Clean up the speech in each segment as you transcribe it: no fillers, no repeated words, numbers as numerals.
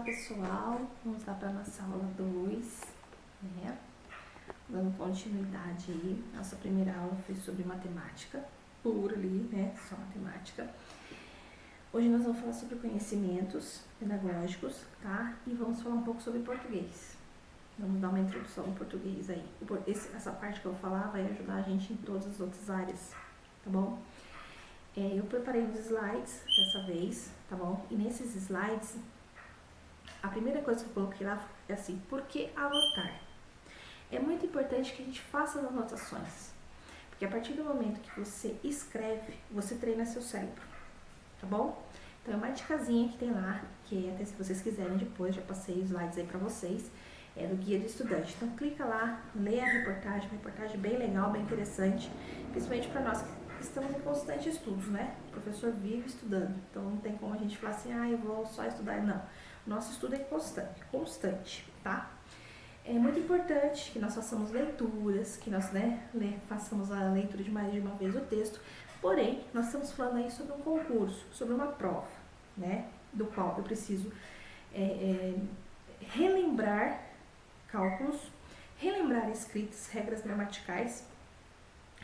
pessoal, vamos lá para a nossa aula 2, né? Dando continuidade aí. Nossa primeira aula foi sobre matemática pura ali, né? Só matemática. Hoje nós vamos falar sobre conhecimentos pedagógicos, tá? E vamos falar um pouco sobre português. Vamos dar uma introdução ao português aí. Essa parte que eu vou falar vai ajudar a gente em todas as outras áreas, tá bom? Eu preparei uns slides dessa vez, tá bom? E nesses slides, a primeira coisa que eu coloquei lá é assim, por que anotar? É muito importante que a gente faça as anotações, porque a partir do momento que você escreve, você treina seu cérebro, tá bom? Então é uma dicasinha que tem lá, que até se vocês quiserem depois, já passei os slides aí pra vocês, é do Guia do Estudante. Então clica lá, leia a reportagem, uma reportagem bem legal, bem interessante, principalmente para nós que estamos em constante estudos, né? O professor vive estudando, então não tem como a gente falar assim, eu vou só estudar, não. O nosso estudo é constante, tá? É muito importante que nós façamos leituras, que nós, façamos a leitura de mais de uma vez o texto, porém, nós estamos falando aí sobre um concurso, sobre uma prova, né? Do qual eu preciso relembrar cálculos, relembrar escritas, regras gramaticais,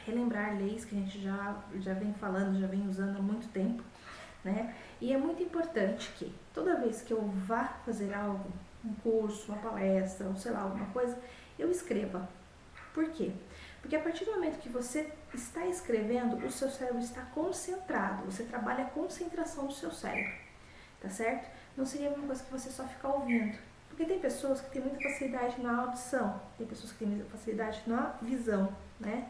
relembrar leis que a gente já vem falando, já vem usando há muito tempo, né? E é muito importante que toda vez que eu vá fazer algo, um curso, uma palestra, ou sei lá, alguma coisa, eu escreva. Por quê? Porque a partir do momento que você está escrevendo, o seu cérebro está concentrado, você trabalha a concentração do seu cérebro, tá certo? Não seria a mesma coisa que você só ficar ouvindo. Porque tem pessoas que têm muita facilidade na audição, tem pessoas que têm facilidade na visão, né?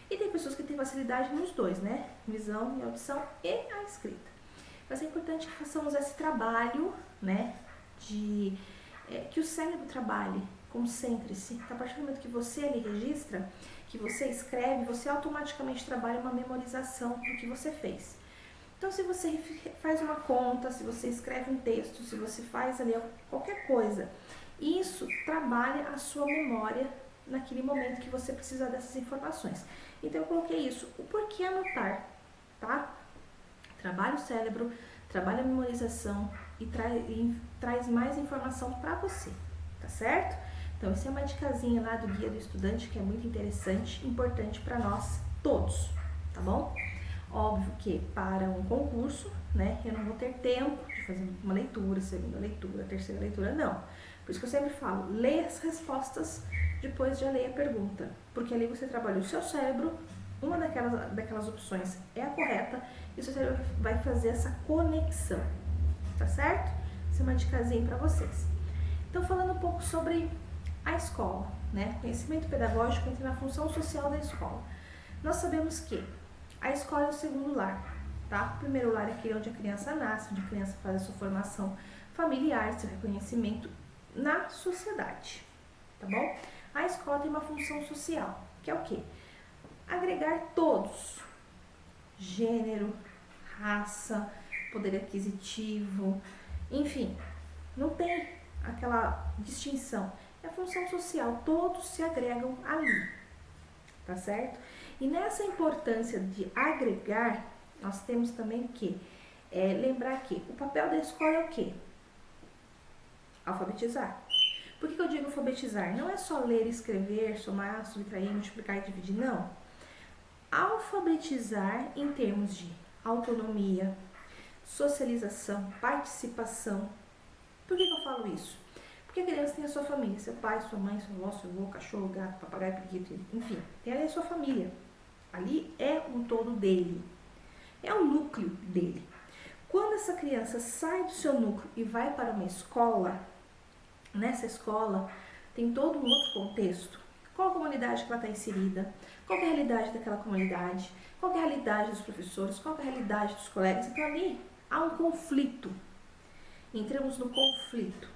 E tem pessoas que têm facilidade nos dois, né? Visão e audição e a escrita. Mas é importante que façamos esse trabalho, né? Que o cérebro trabalhe, concentre-se. A partir do momento que você ali registra, que você escreve, você automaticamente trabalha uma memorização do que você fez. Então, se você faz uma conta, se você escreve um texto, se você faz ali qualquer coisa, isso trabalha a sua memória naquele momento que você precisa dessas informações. Então, eu coloquei isso. O porquê anotar, tá? Trabalha o cérebro, trabalha a memorização e traz mais informação para você, tá certo? Então, essa é uma dicasinha lá do Guia do Estudante, que é muito interessante, importante para nós todos, tá bom? Óbvio que para um concurso, né, eu não vou ter tempo de fazer uma leitura, segunda leitura, terceira leitura, não. Por isso que eu sempre falo, leia as respostas, depois já leia a pergunta, porque ali você trabalha o seu cérebro, uma daquelas opções é a correta, e o seu cérebro vai fazer essa conexão, tá certo? Essa é uma dicasinha para vocês. Então, falando um pouco sobre a escola, né, conhecimento pedagógico entra na função social da escola. Nós sabemos que a escola é o segundo lar, tá? O primeiro lar é aquele onde a criança nasce, onde a criança faz a sua formação familiar, seu reconhecimento na sociedade, tá bom? A escola tem uma função social, que é o quê? Agregar todos, gênero, raça, poder aquisitivo, enfim, não tem aquela distinção. É a função social, todos se agregam ali, tá certo? E nessa importância de agregar, nós temos também que lembrar que o papel da escola é o quê? Alfabetizar. Por que eu digo alfabetizar? Não é só ler, escrever, somar, subtrair, multiplicar e dividir, não. Alfabetizar em termos de autonomia, socialização, participação. Por que eu falo isso? Porque a criança tem a sua família, seu pai, sua mãe, seu avô, seu avô, cachorro, gato, papagaio, periquito, enfim, tem ali a sua família. Ali é o todo dele, é o núcleo dele. Quando essa criança sai do seu núcleo e vai para uma escola, nessa escola tem todo um outro contexto. Qual a comunidade que ela está inserida, qual é a realidade daquela comunidade, qual é a realidade dos professores, qual é a realidade dos colegas. Então ali há um conflito, entramos no conflito,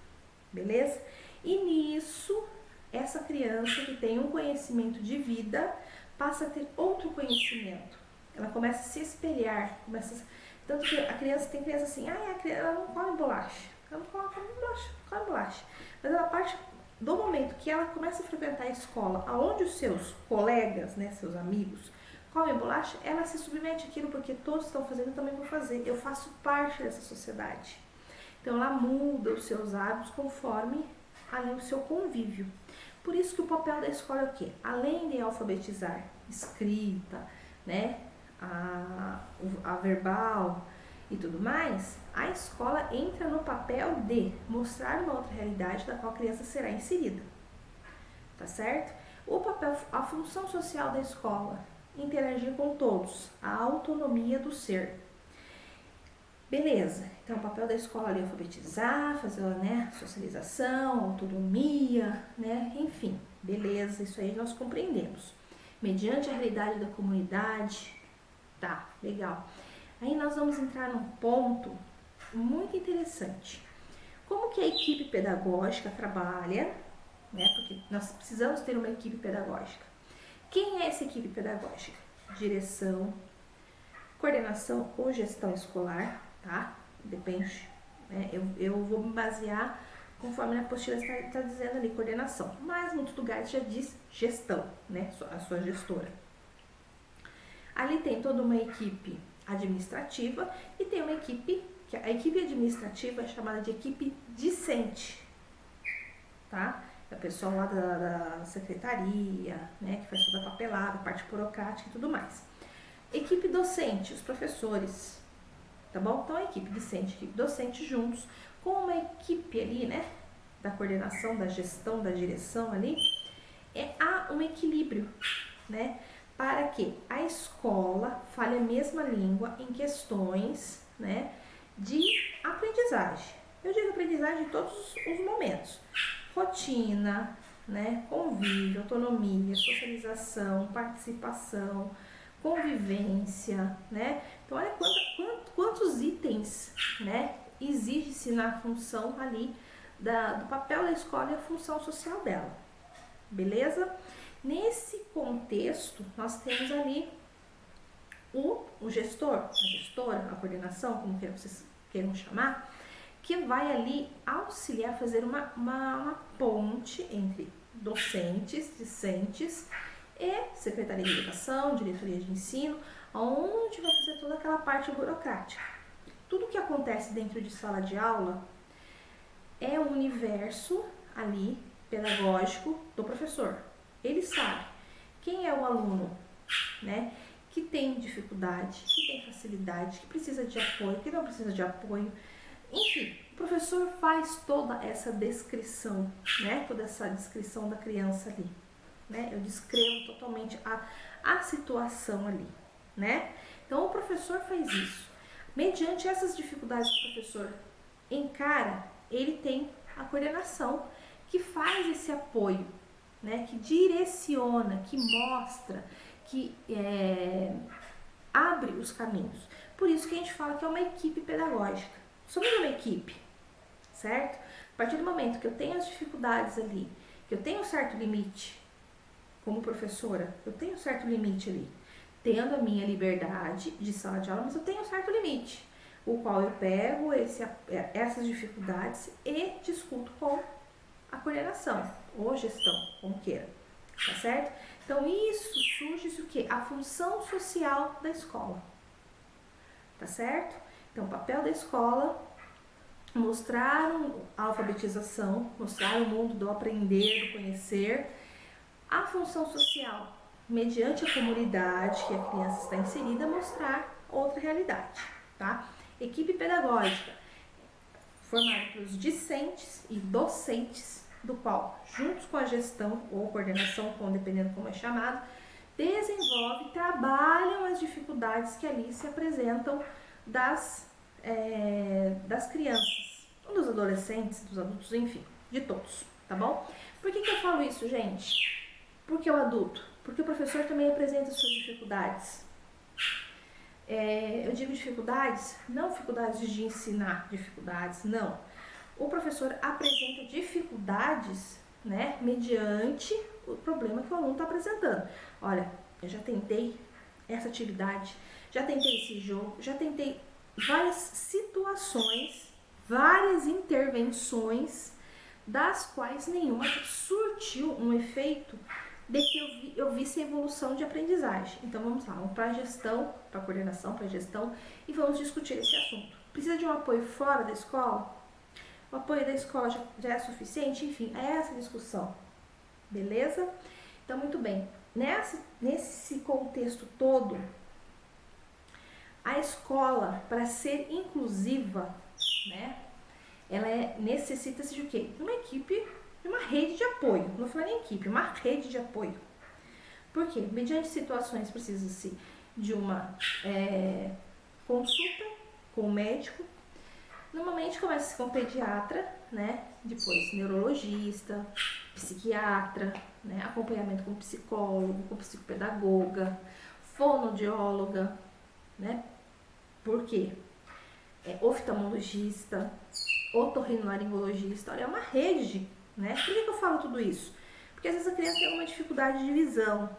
beleza? E nisso, essa criança que tem um conhecimento de vida passa a ter outro conhecimento. Ela começa a se espelhar, tanto que a criança, tem criança assim, ela não come bolacha, ela não come bolacha, mas ela parte do momento que ela começa a frequentar a escola, aonde os seus colegas, né, seus amigos, comem bolacha, ela se submete àquilo porque todos estão fazendo, eu também vou fazer, eu faço parte dessa sociedade. Então ela muda os seus hábitos conforme ali o seu convívio. Por isso que o papel da escola é o quê? Além de alfabetizar, escrita, né, a verbal e tudo mais, a escola entra no papel de mostrar uma outra realidade da qual a criança será inserida, tá certo? O papel, a função social da escola, interagir com todos, a autonomia do ser. Beleza, então o papel da escola é alfabetizar, fazer, né, socialização, autonomia, né, enfim, beleza, isso aí nós compreendemos. Mediante a realidade da comunidade, tá, legal. Aí nós vamos entrar num ponto muito interessante. Como que a equipe pedagógica trabalha, né, porque nós precisamos ter uma equipe pedagógica. Quem é essa equipe pedagógica? Direção, coordenação ou gestão escolar, tá? Depende, né? Eu vou me basear conforme a apostila está dizendo ali, coordenação. Mas muitos lugares já diz gestão, né? A sua gestora. Ali tem toda uma equipe administrativa e tem uma equipe, que a equipe administrativa é chamada de equipe discente, tá? É o pessoal lá da secretaria, né? Que faz toda a papelada, parte burocrática e tudo mais. Equipe docente, os professores, tá bom? Então, a equipe discente e a equipe docente juntos, com uma equipe ali, né, da coordenação, da gestão, da direção ali, há um equilíbrio, né, para que a escola fale a mesma língua em questões, né, de aprendizagem. Eu digo aprendizagem em todos os momentos. Rotina, né, convívio, autonomia, socialização, participação, convivência, né? Então, olha quantos itens, né, exige-se na função ali do papel da escola e a função social dela, beleza? Nesse contexto, nós temos ali o gestor, a gestora, a coordenação, como vocês queiram chamar, que vai ali auxiliar a fazer uma ponte entre docentes, discentes, e Secretaria de Educação, Diretoria de Ensino, onde vai fazer toda aquela parte burocrática. Tudo que acontece dentro de sala de aula é o universo ali pedagógico do professor. Ele sabe quem é o aluno, né, que tem dificuldade, que tem facilidade, que precisa de apoio, que não precisa de apoio. Enfim, o professor faz toda essa descrição, né, toda essa descrição da criança ali. Né? Eu descrevo totalmente a situação ali, né? Então, o professor faz isso. Mediante essas dificuldades que o professor encara, ele tem a coordenação que faz esse apoio, né? Que direciona, que mostra, que abre os caminhos. Por isso que a gente fala que é uma equipe pedagógica. Somos uma equipe, certo? A partir do momento que eu tenho as dificuldades ali, que eu tenho um certo limite, como professora, eu tenho um certo limite ali, tendo a minha liberdade de sala de aula, mas eu tenho um certo limite, o qual eu pego essas dificuldades e discuto com a coordenação, ou gestão, como queira, tá certo? Então, isso surge o quê? A função social da escola, tá certo? Então, o papel da escola, mostrar a alfabetização, mostrar o mundo do aprender, do conhecer. A função social, mediante a comunidade que a criança está inserida, mostrar outra realidade, tá? Equipe pedagógica, formada pelos discentes e docentes, do qual, juntos com a gestão ou coordenação, dependendo como é chamado, desenvolve, trabalham as dificuldades que ali se apresentam das crianças, dos adolescentes, dos adultos, enfim, de todos, tá bom? Por que eu falo isso, gente? Porque o adulto? Porque o professor também apresenta suas dificuldades. Eu digo dificuldades, não dificuldades de ensinar dificuldades, não. O professor apresenta dificuldades, né, mediante o problema que o aluno está apresentando. Olha, eu já tentei essa atividade, já tentei esse jogo, já tentei várias situações, várias intervenções, das quais nenhuma surtiu um efeito de que eu visse a evolução de aprendizagem. Então vamos lá, vamos para a gestão, para a coordenação, para a gestão, e vamos discutir esse assunto. Precisa de um apoio fora da escola? O apoio da escola já é suficiente? Enfim, é essa discussão, beleza? Então, muito bem, nesse contexto todo, a escola, para ser inclusiva, né, ela necessita-se de o quê? De uma equipe, de uma rede de apoio. Não foi nem equipe, uma rede de apoio. Por quê? Mediante situações precisa-se de uma consulta com o médico. Normalmente começa com o pediatra, né? Depois neurologista, psiquiatra, né? Acompanhamento com psicólogo, com psicopedagoga, fonoaudióloga, né? Por quê? Oftalmologista, otorrinolaringologista. Olha, é uma rede, né? Por que eu falo tudo isso? Porque às vezes a criança tem alguma dificuldade de visão,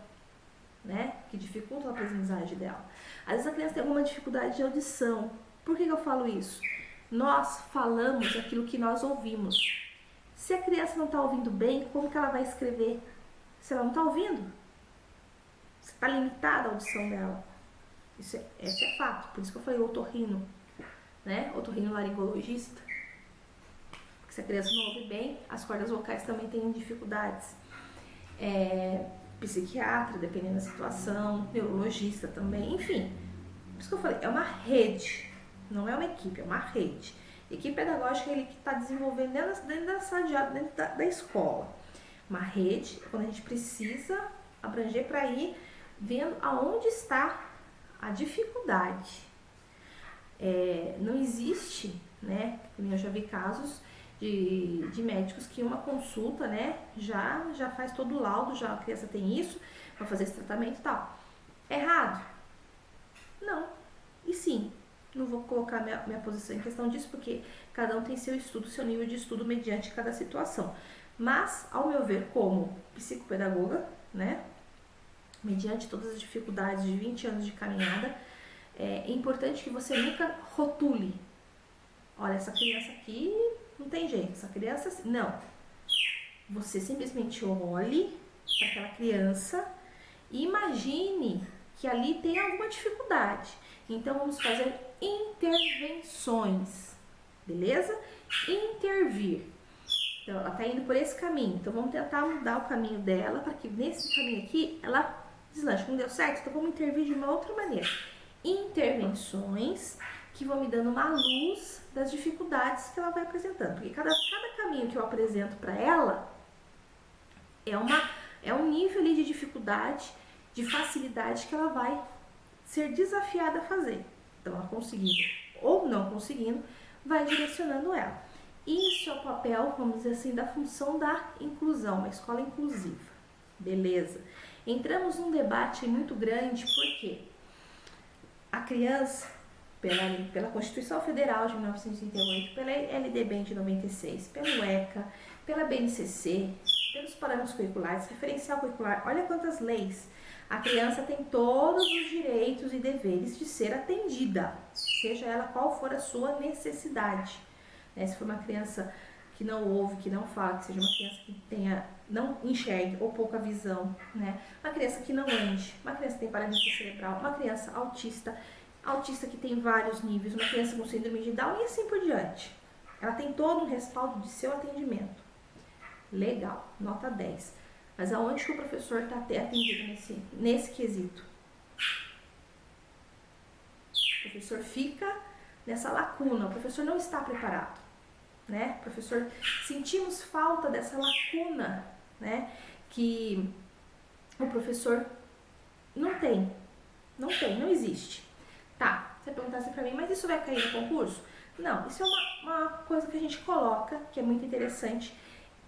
né? Que dificulta a aprendizagem dela. Às vezes a criança tem alguma dificuldade de audição. Por que eu falo isso? Nós falamos aquilo que nós ouvimos. Se a criança não está ouvindo bem, como que ela vai escrever? Se ela não está ouvindo? Se está limitada a audição dela. Esse é fato. Por isso que eu falei otorrino, né? Otorrinolaringologista. Porque se a criança não ouve bem, as cordas vocais também têm dificuldades. Psiquiatra, dependendo da situação, neurologista também, enfim. Por isso que eu falei, é uma rede. Não é uma equipe, é uma rede. Equipe pedagógica é ele que está desenvolvendo dentro da sala de aula, dentro da escola. Uma rede é quando a gente precisa abranger para ir vendo aonde está a dificuldade. Não existe, né? Eu já vi casos de médicos que uma consulta, né? Já faz todo o laudo, já a criança tem isso, vai fazer esse tratamento e tal. Errado? Não. E sim. Não vou colocar minha posição em questão disso, porque cada um tem seu estudo, seu nível de estudo mediante cada situação. Mas, ao meu ver, como psicopedagoga, né, mediante todas as dificuldades de 20 anos de caminhada, é importante que você nunca rotule. Olha, essa criança aqui não tem jeito, essa criança... Não. Você simplesmente olhe para aquela criança e imagine que ali tem alguma dificuldade. Então, vamos fazer intervenções, beleza? Intervir. Então, ela está indo por esse caminho. Então, vamos tentar mudar o caminho dela para que nesse caminho aqui ela deslanche. Não deu certo? Então, vamos intervir de uma outra maneira. Intervenções que vão me dando uma luz das dificuldades que ela vai apresentando. Porque cada caminho que eu apresento para ela é um nível ali de dificuldade, de facilidade que ela vai ser desafiada a fazer. Então, ela conseguindo ou não conseguindo, vai direcionando ela. Isso é o papel, vamos dizer assim, da função da inclusão, uma escola inclusiva. Beleza? Entramos num debate muito grande, porque a criança, pela Constituição Federal de 1938, pela LDB de 96, pelo ECA, pela BNCC, pelos parâmetros curriculares, referencial curricular, olha quantas leis. A criança tem todos os direitos e deveres de ser atendida, seja ela qual for a sua necessidade. Se for uma criança que não ouve, que não fala, que seja uma criança que não enxergue ou pouca visão, né? Uma criança que não ande, uma criança que tem paralisia cerebral, uma criança autista que tem vários níveis, uma criança com síndrome de Down e assim por diante. Ela tem todo um respaldo de seu atendimento. Legal, nota 10. Mas aonde que o professor está atendido nesse quesito? O professor fica nessa lacuna, o professor não está preparado, né? Professor, sentimos falta dessa lacuna, né? Que o professor não existe. Tá, você perguntasse pra mim, mas isso vai cair no concurso? Não, isso é uma coisa que a gente coloca, que é muito interessante,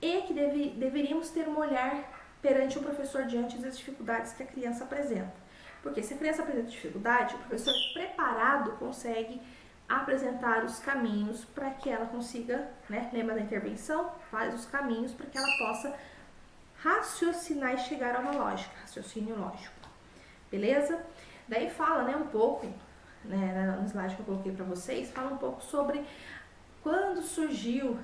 e que deveríamos ter um olhar perante o professor diante das dificuldades que a criança apresenta. Porque se a criança apresenta dificuldade, o professor preparado consegue apresentar os caminhos para que ela consiga, né? Lembra da intervenção? Faz os caminhos para que ela possa raciocinar e chegar a uma lógica, raciocínio lógico. Beleza? Daí fala, né, um pouco, né, no slide que eu coloquei para vocês, fala um pouco sobre quando surgiu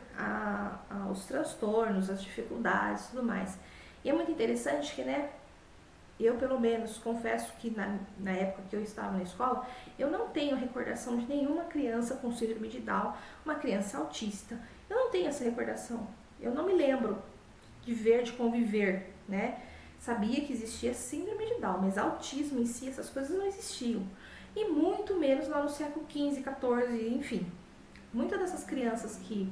os transtornos, as dificuldades e tudo mais. E é muito interessante que, né, eu pelo menos confesso que na época que eu estava na escola, eu não tenho recordação de nenhuma criança com síndrome de Down, uma criança autista. Eu não tenho essa recordação. Eu não me lembro de ver, de conviver, né? Sabia que existia síndrome de Down, mas autismo em si, essas coisas não existiam. E muito menos lá no século XV, XIV, enfim. Muitas dessas crianças que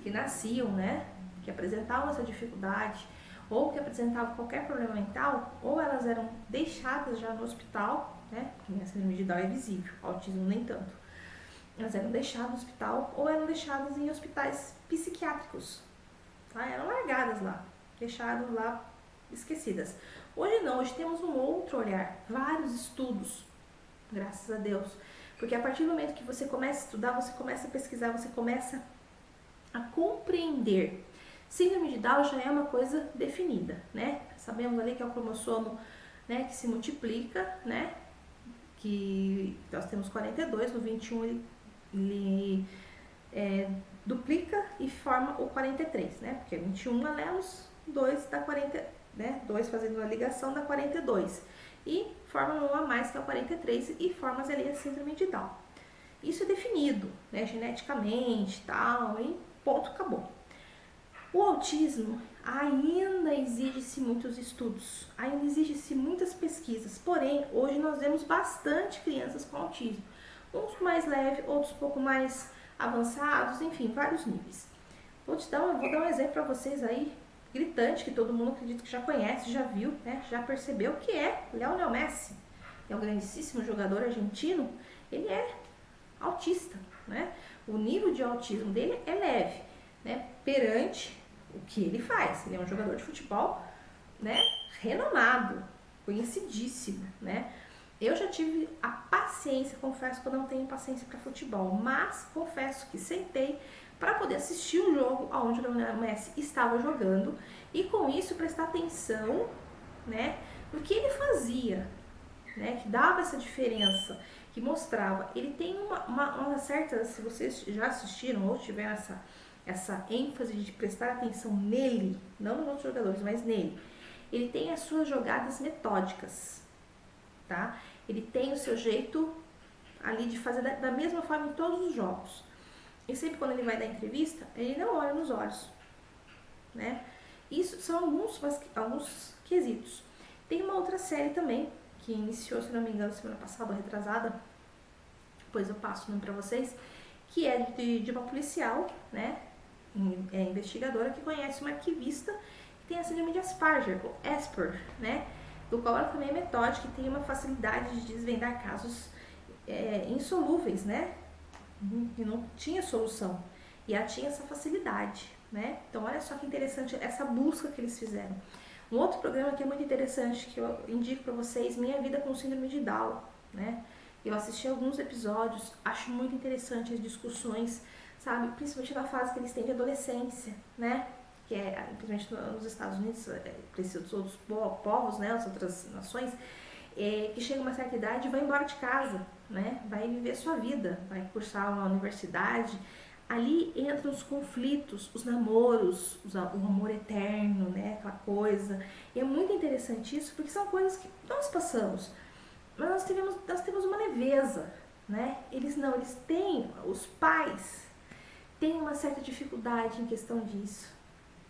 nasciam, né? Que apresentavam essa dificuldade, ou que apresentavam qualquer problema mental, ou elas eram deixadas já no hospital, né? Porque a síndrome de Down é visível, o autismo nem tanto. Elas eram deixadas no hospital, ou eram deixadas em hospitais psiquiátricos, tá? Eram largadas lá, deixadas lá, esquecidas. Hoje não, hoje temos um outro olhar, vários estudos, graças a Deus. Porque a partir do momento que você começa a estudar, você começa a pesquisar, você começa a compreender. Síndrome de Down já é uma coisa definida, né? Sabemos ali que é o cromossomo, né, que se multiplica, né? Que nós temos 42, no 21 ele duplica e forma o 43, né? Porque 21 alelos, 2 dá 40, né? 2 fazendo uma ligação dá 42. E forma um a mais, que é o 43, e forma ali a síndrome de Down. Isso é definido, né? Geneticamente, tal, e ponto, acabou. O autismo ainda exige-se muitos estudos, ainda exige-se muitas pesquisas, porém, hoje nós vemos bastante crianças com autismo, uns mais leves, outros um pouco mais avançados, enfim, vários níveis. Vou dar um exemplo para vocês aí, gritante, que todo mundo acredito que já conhece, já viu, né, já percebeu, que é Lionel Messi. É um grandíssimo jogador argentino, ele é autista, né? O nível de autismo dele é leve, né, perante o que ele faz. Ele é um jogador de futebol, né, renomado, conhecidíssimo, né? Eu já tive a paciência, confesso que eu não tenho paciência para futebol, mas confesso que sentei para poder assistir um jogo onde o Lionel Messi estava jogando e com isso prestar atenção, né, no que ele fazia, né, que dava essa diferença, que mostrava. Ele tem uma certa, se vocês já assistiram ou tiveram essa ênfase de prestar atenção nele, não nos outros jogadores, mas nele, ele tem as suas jogadas metódicas, tá? Ele tem o seu jeito ali de fazer da mesma forma em todos os jogos. E sempre quando ele vai dar entrevista, ele não olha nos olhos, né? Isso são alguns quesitos. Tem uma outra série também, que iniciou, se não me engano, semana passada, retrasada, depois eu passo o nome pra vocês, que é de uma policial, né? Investigadora que conhece uma arquivista que tem a síndrome de Asperger, ou Asper, né? Do qual ela também é metódica e tem uma facilidade de desvendar casos insolúveis, né? Que não tinha solução. E ela tinha essa facilidade, né? Então, olha só que interessante essa busca que eles fizeram. Um outro programa que é muito interessante, que eu indico para vocês, Minha Vida com Síndrome de Down, né? Eu assisti alguns episódios, acho muito interessante as discussões, sabe? Principalmente na fase que eles têm de adolescência, né? Que é, principalmente nos Estados Unidos, para esses outros povos, né? As outras nações, que chega a uma certa idade e vai embora de casa, né? Vai viver sua vida, vai cursar uma universidade. Ali entram os conflitos, os namoros, o amor eterno, né? Aquela coisa. E é muito interessante isso, porque são coisas que nós passamos, mas nós temos uma leveza, né? Eles têm, os pais têm uma certa dificuldade em questão disso,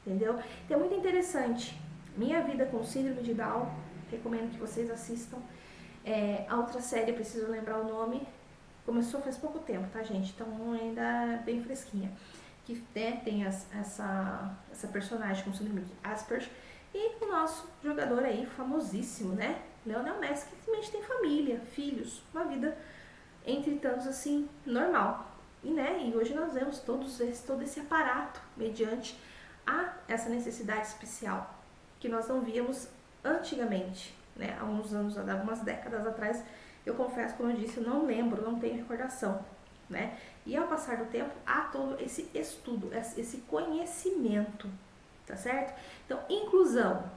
entendeu? Então é muito interessante. Minha Vida com Síndrome de Down, recomendo que vocês assistam. A outra série, preciso lembrar o nome, começou faz pouco tempo, tá, gente? Então ainda é bem fresquinha. Que tem essa personagem com síndrome de Asperger e o nosso jogador aí, famosíssimo, né? Lionel Messi, que simplesmente tem família, filhos, uma vida, entre tantos assim, normal. E hoje nós vemos todo esse aparato mediante essa necessidade especial que nós não víamos antigamente, né? Há uns anos, há algumas décadas atrás, eu confesso, como eu disse, eu não lembro, não tenho recordação, né? E ao passar do tempo, há todo esse estudo, esse conhecimento, tá certo? Então, inclusão,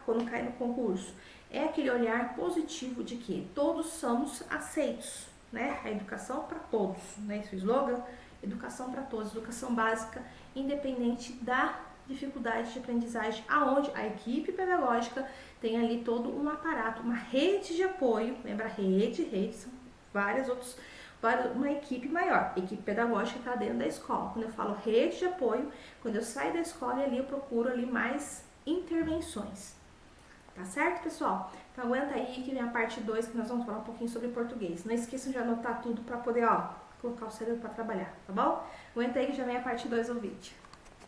quando cai no concurso, é aquele olhar positivo de que todos somos aceitos, né? A educação para todos, né? Esse é o slogan, educação para todos, educação básica, independente da dificuldade de aprendizagem, aonde a equipe pedagógica tem ali todo um aparato, uma rede de apoio, lembra? Rede, são vários para uma equipe maior. Equipe pedagógica está dentro da escola. Quando eu falo rede de apoio, quando eu saio da escola, ali eu procuro ali mais intervenções. Tá certo, pessoal? Então aguenta aí que vem a parte 2, que nós vamos falar um pouquinho sobre português. Não esqueçam de anotar tudo para poder, colocar o cérebro para trabalhar, tá bom? Aguenta aí que já vem a parte 2 do vídeo.